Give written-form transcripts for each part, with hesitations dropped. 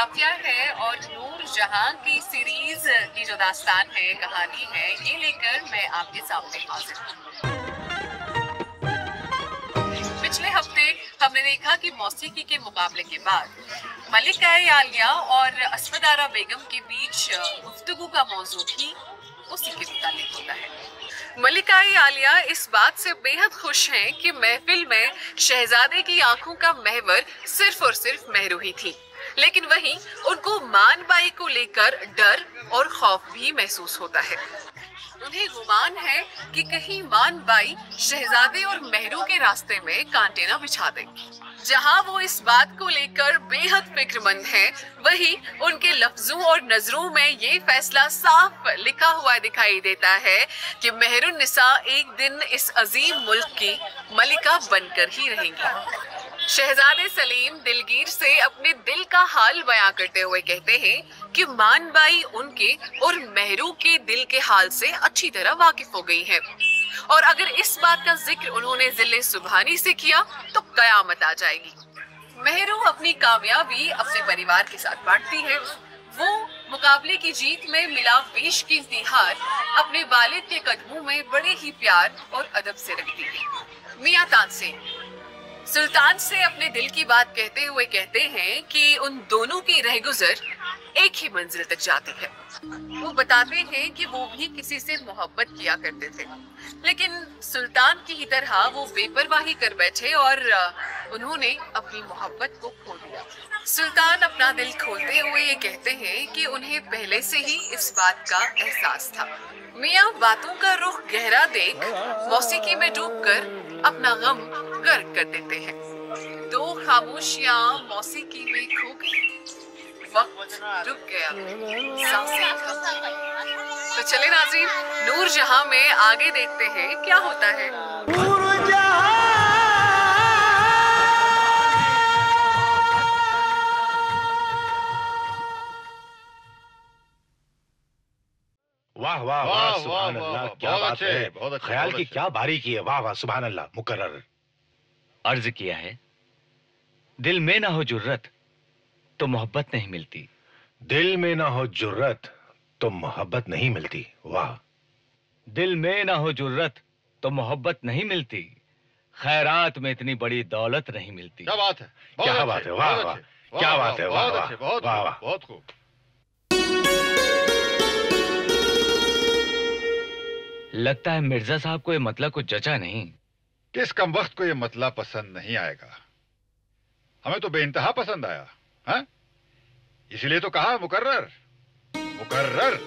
काफिया है और नूर जहां की सीरीज की जो दास्तान है, कहानी है, ये लेकर मैं आपके सामने हाजिर हूँ। पिछले हफ्ते हमने देखा कि मौसीकी के मुकाबले के बाद मलिका-ए-आलिया और असफदारा बेगम के बीच गुफ्तगू का मौजू भी उसी के मुतालिक होता है। मलिका-ए-आलिया इस बात से बेहद खुश हैं कि महफिल में शहजादे की आंखों का महवर सिर्फ और सिर्फ मेहरू ही थी, लेकिन वहीं उनको मान बाई को लेकर डर और खौफ भी महसूस होता है। उन्हें गुमान है कि कहीं मान बाई शहजादे और मेहरू के रास्ते में कांटे न बिछा दें। जहां वो इस बात को लेकर बेहद फिक्रमंद हैं, वहीं उनके लफ्जों और नजरों में ये फैसला साफ लिखा हुआ दिखाई देता है कि मेहरुन्निसा एक दिन इस अजीम मुल्क की मलिका बनकर ही रहेंगी। शहजादे सलीम दिलगीर से अपने दिल का हाल बयां करते हुए कहते हैं कि मान बाई उनके और मेहरू के दिल के हाल से अच्छी तरह वाकिफ हो गई है, और अगर इस बात का जिक्र उन्होंने जिले सुबहानी से किया तो कयामत आ जाएगी। मेहरू अपनी कामयाबी अपने परिवार के साथ बांटती है। वो मुकाबले की जीत में मिला बेशकीमती हार अपने वालिद के कदमों में बड़े ही प्यार और अदब से रखती है। मियां तानसेन सुल्तान से अपने दिल की बात कहते हुए कहते हैं कि उन दोनों की रहगुजर एक ही मंजिल तक जाती है। वो बताते हैं कि वो भी किसी से मोहब्बत किया करते थे, लेकिन सुल्तान की ही तरह वो बेपरवाही कर बैठे और उन्होंने अपनी मोहब्बत को खो दिया। सुल्तान अपना दिल खोलते हुए ये कहते हैं कि उन्हें पहले से ही इस बात का एहसास था। मियां बातों का रुख गहरा देख मौसीकी में डूबकर अपना गम गर्क कर देते हैं। दो खामोशियां मौसीकी में खो गई, वक्त रुक गया, सांसें थम गई। तो चले नाज़रीन, नूर जहां में आगे देखते हैं क्या होता है। वाह वाह वाह, सुभान अल्लाह, क्या बात है, ख्याल की क्या बारीकी है, वाह वाह, सुभान अल्लाह। मुकर्रर अर्ज किया है, दिल में ना हो जुर्रत तो मोहब्बत नहीं मिलती। दिल में ना हो जुर्रत तो मोहब्बत नहीं मिलती। वाह। दिल में ना हो जुर्रत तो मोहब्बत नहीं मिलती, खैरात में इतनी बड़ी दौलत नहीं मिलती। क्या बात है, क्या बात है, वाह वाह, क्या बात है, वाह वाह, वाह वाह, बहुत खूब। लगता है मिर्जा साहब को ये मतला कुछ जचा नहीं। किस कम वक्त को ये मतला पसंद नहीं आएगा? हमें तो बेइंतहा पसंद आया है, इसीलिए तो कहा मुकर्रर मुकर्रर।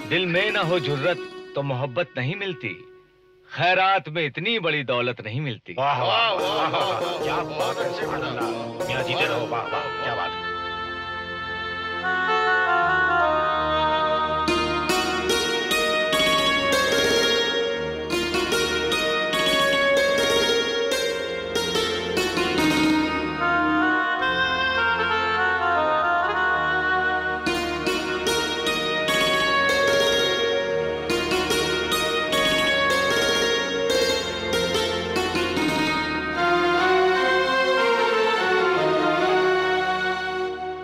दिल में ना हो जुर्रत तो मोहब्बत नहीं मिलती, खैरात में इतनी बड़ी दौलत नहीं मिलती। वाह वाह वाह वाह, क्या बात है, सुभान अल्लाह। मियां जीते रहो, वाह वाह, क्या बात है।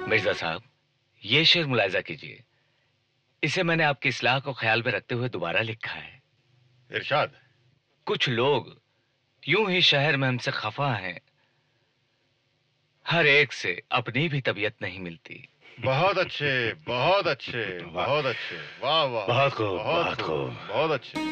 मिर्जा साहब, ये शेर मुलायजा कीजिए, इसे मैंने आपकी इस्लाह को ख्याल में रखते हुए दोबारा लिखा है। इरशाद। कुछ लोग यूं ही शहर में हमसे खफा हैं, हर एक से अपनी भी तबीयत नहीं मिलती। बहुत अच्छे, बहुत अच्छे, बहुत अच्छे, वाह वाह, बहुत खूब, बहुत खूब, बहुत अच्छे।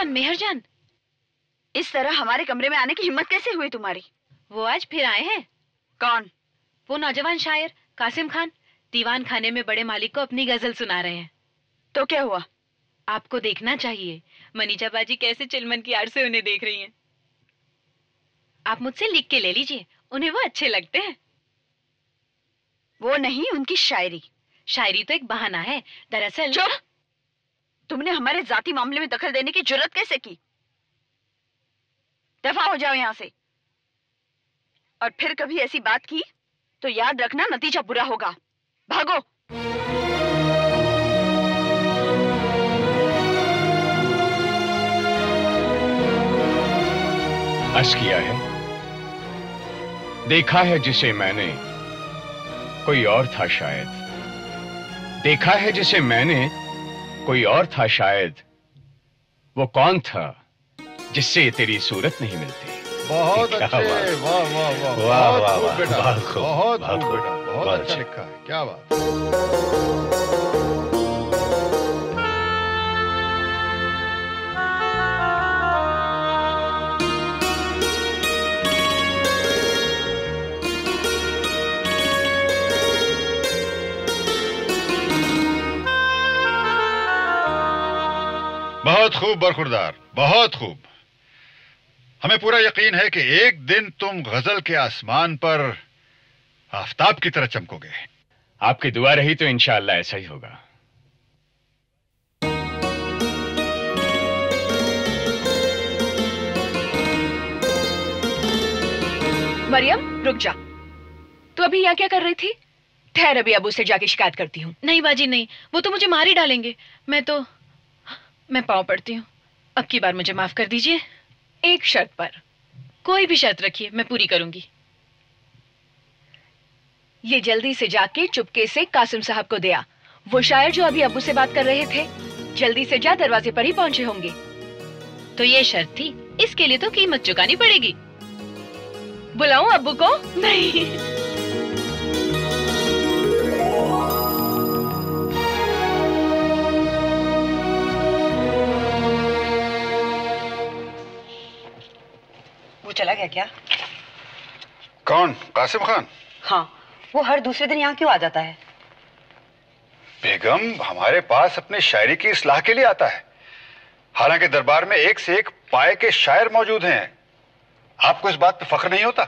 मेहरजान, इस तरह हमारे कमरे में आने की हिम्मत कैसे हुई तुम्हारी? वो आज फिर आए हैं। कौन? वो नौजवान शायर कासिम खान, दीवान खाने में बड़े मालिक को अपनी गजल सुना रहे हैं। तो क्या हुआ? आपको देखना चाहिए, मनीषा बाजी कैसे चिलमन की आड़ से उन्हें देख रही हैं। आप मुझसे लिख के ले लीजिए, उन्हें वो अच्छे लगते हैं। वो नहीं, उनकी शायरी। शायरी तो एक बहाना है, दरअसल। चुप! तुमने हमारे जाती मामले में दखल देने की जुर्रत कैसे की? दफा हो जाओ यहां से। और फिर कभी ऐसी बात की तो याद रखना नतीजा बुरा होगा। भागो। अर्ज किया है, देखा है जिसे मैंने कोई और था शायद, देखा है जिसे मैंने कोई और था शायद, वो कौन था जिससे तेरी सूरत नहीं मिलती। बहुत क्या अच्छे, बात। वाह वाह वाह, वाह, बहुत वाह, खूब वाह, बेटा, बहुत खूब, बहुत बहुत खूब खूब, बेटा, बहुत बहुत अच्छा अच्छे। लिखा है, क्या बात। बहुत खूब बरखुरदार, बहुत खूब। हमें पूरा यकीन है कि एक दिन तुम गजल के आसमान पर आफताब की तरह चमकोगे। आपकी दुआ रही तो इंशाअल्लाह ऐसा ही होगा। मरियम रुक जा, तू अभी यहाँ क्या कर रही थी? ठहर, अभी अबू से जाके शिकायत करती हूँ। नहीं बाजी नहीं, वो तो मुझे मार ही डालेंगे। मैं पाँव पड़ती हूँ, अब की बार मुझे माफ कर दीजिए। एक शर्त पर। कोई भी शर्त रखिए, मैं पूरी करूंगी। ये जल्दी से जाके चुपके से कासिम साहब को दे आ। वो शायर जो अभी अबू से बात कर रहे थे, जल्दी से जा, दरवाजे पर ही पहुंचे होंगे। तो ये शर्त थी, इसके लिए तो कीमत चुकानी पड़ेगी। बुलाऊं अब्बू को? नहीं। वो चला गया क्या? कौन? कासिम खान? हाँ, वो हर दूसरे दिन यहाँ क्यों आ जाता है? बेगम हमारे पास अपनी शायरी की इस्लाह के लिए आता है। हालांकि दरबार में एक से एक पाए के शायर मौजूद हैं। आपको इस बात पे फख्र नहीं होता?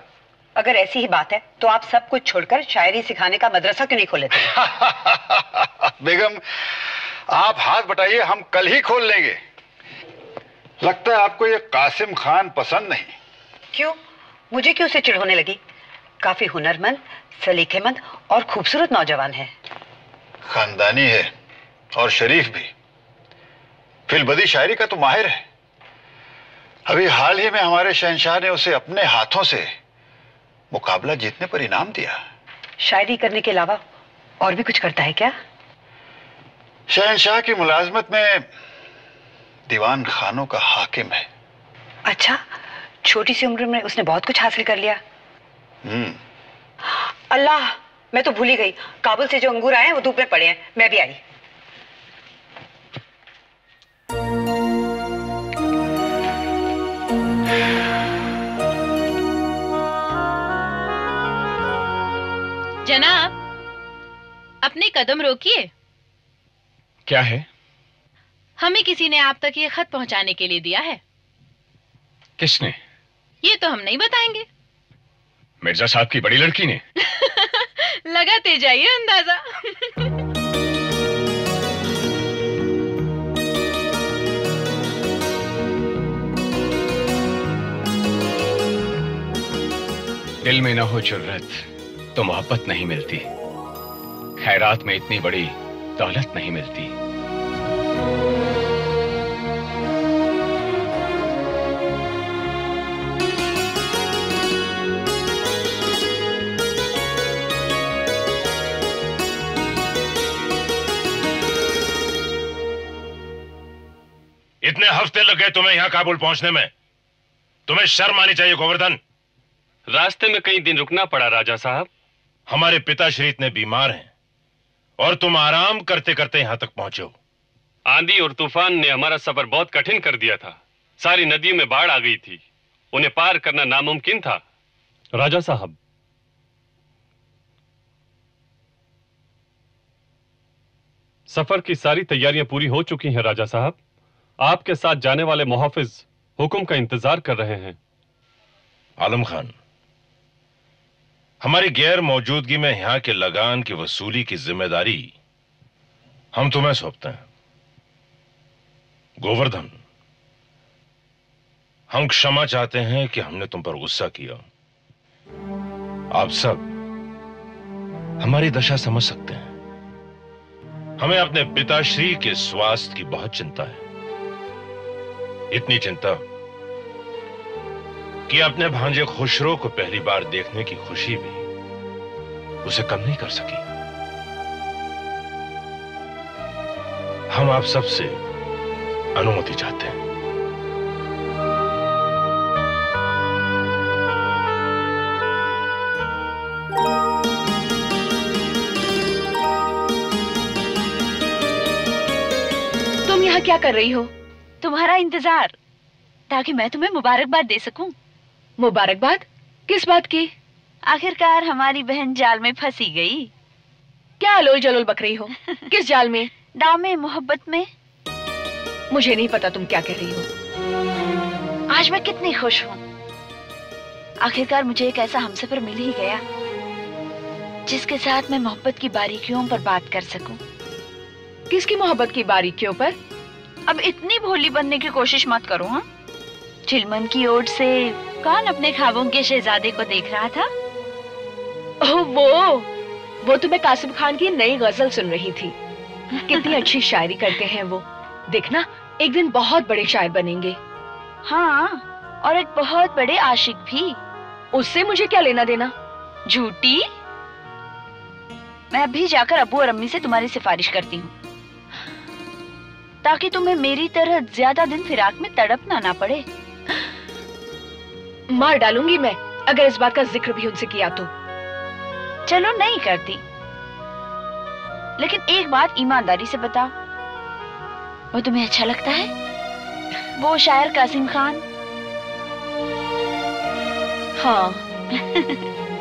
अगर ऐसी ही बात है तो आप सब कुछ छोड़कर शायरी सिखाने का मदरसा क्यों नहीं खोले थे? बेगम आप हाथ बटाइए, हम कल ही खोल लेंगे। लगता है आपको ये कासिम खान पसंद नहीं। क्यों? मुझे क्यों से चिढ़ होने लगी? काफी हुनरमंद, सलीकेमंद और खूबसूरत नौजवान है। खानदानी है और शरीफ भी। फिलबदी शायरी का तो माहिर है। अभी हाल ही में हमारे शहंशाह ने उसे अपने हाथों से मुकाबला जीतने पर इनाम दिया। शायरी करने के अलावा और भी कुछ करता है क्या? शहंशाह की मुलाजमत में दीवान खानों का हाकिम है। अच्छा, छोटी सी उम्र में उसने बहुत कुछ हासिल कर लिया। अल्लाह, मैं तो भूल ही गई। काबुल से जो अंगूर आए हैं वो धूप में पड़े हैं। मैं भी आई। जनाब, अपने कदम रोकिए। क्या है? हमें किसी ने आप तक ये खत पहुंचाने के लिए दिया है। किसने? ये तो हम नहीं बताएंगे। मिर्जा साहब की बड़ी लड़की ने। लगाते जाइए अंदाजा। दिल में ना हो जुर्रत तो मोहब्बत नहीं मिलती। खैरात में इतनी बड़ी दौलत नहीं मिलती। इतने हफ्ते लग गए तुम्हें यहां काबुल पहुंचने में। तुम्हें शर्म आनी चाहिए गोवर्धन। रास्ते में कई दिन रुकना पड़ा राजा साहब। हमारे पिताश्री इतने बीमार हैं और तुम आराम करते करते यहां तक पहुंचे हो। आंधी और तूफान ने हमारा सफर बहुत कठिन कर दिया था। सारी नदियों में बाढ़ आ गई थी। उन्हें पार करना नामुमकिन था। राजा साहब, सफर की सारी तैयारियां पूरी हो चुकी हैं राजा साहब। आपके साथ जाने वाले मुहाफिज हुक्म का इंतजार कर रहे हैं। आलम खान, हमारी गैर मौजूदगी में यहां के लगान की वसूली की जिम्मेदारी हम तुम्हें सौंपते हैं। गोवर्धन, हम क्षमा चाहते हैं कि हमने तुम पर गुस्सा किया। आप सब हमारी दशा समझ सकते हैं। हमें अपने पिताश्री के स्वास्थ्य की बहुत चिंता है। इतनी चिंता कि अपने भांजे खुशरो को पहली बार देखने की खुशी भी उसे कम नहीं कर सकी। हम आप सबसे अनुमति चाहते हैं। तुम यहाँ क्या कर रही हो? तुम्हारा इंतजार, ताकि मैं तुम्हें मुबारकबाद दे सकूं। मुबारकबाद? किस बात की? आखिरकार हमारी बहन जाल में फंसी गई। क्या अलोल जलोल बक रही हो? किस जाल में? दाव में, मोहब्बत में। मुझे नहीं पता तुम क्या कह रही हो। आज मैं कितनी खुश हूँ। आखिरकार मुझे एक ऐसा हमसफर मिल ही गया जिसके साथ मैं मोहब्बत की बारीकियों पर बात कर सकूं। किसकी मोहब्बत की बारीकियों पर? अब इतनी भोली बनने की कोशिश मत करो। हाँ, चिलमन की ओर से कौन अपने ख्वाबों के शहजादे को देख रहा था? ओह, वो तो मैं कासिम खान की नई गजल सुन रही थी। कितनी अच्छी शायरी करते हैं वो। देखना, एक दिन बहुत बड़े शायर बनेंगे। हाँ, और एक बहुत बड़े आशिक भी। उससे मुझे क्या लेना देना? झूठी। मैं अभी जाकर अब्बू और अम्मी से तुम्हारी सिफारिश करती हूँ, ताकि तुम्हें मेरी तरह ज्यादा दिन फिराक में तड़पना ना पड़े। मार डालूंगी मैं अगर इस बात का जिक्र भी उनसे किया तो। चलो नहीं करती, लेकिन एक बात ईमानदारी से बताओ, वो तुम्हें अच्छा लगता है? वो शायर कासिम खान? हाँ।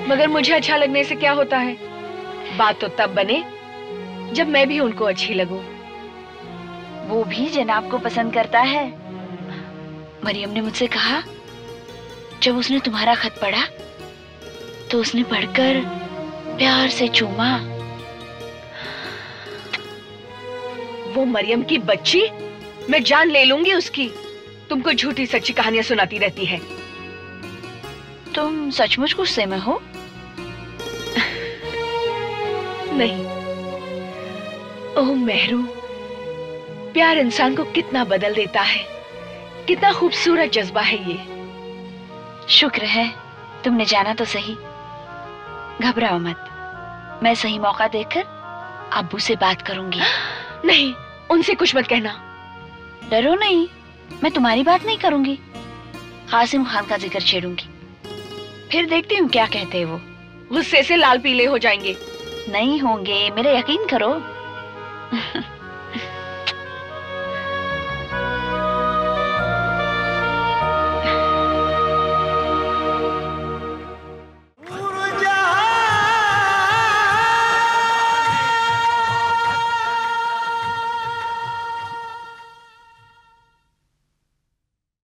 मगर मुझे अच्छा लगने से क्या होता है? बात तो तब बने जब मैं भी उनको अच्छी लगूं। वो भी जनाब को पसंद करता है। मरियम ने मुझसे कहा, जब उसने तुम्हारा खत पढ़ा तो उसने पढ़कर प्यार से चूमा। वो मरियम की बच्ची, मैं जान ले लूंगी उसकी। तुमको झूठी सच्ची कहानियां सुनाती रहती है। तुम सचमुच गुस्से में हो? नहीं। ओह मेहरू, प्यार इंसान को कितना बदल देता है। कितना खूबसूरत जज्बा है ये। शुक्र है तुमने जाना तो सही। घबराओ मत, मैं सही मौका देखकर अब्बू से बात करूंगी। नहीं, उनसे कुछ मत कहना। डरो नहीं, मैं तुम्हारी बात नहीं करूंगी, कासिम खान का जिक्र छेड़ूंगी। फिर देखती हूँ क्या कहते हैं वो। गुस्से से लाल पीले हो जाएंगे। नहीं होंगे, मेरा यकीन करो।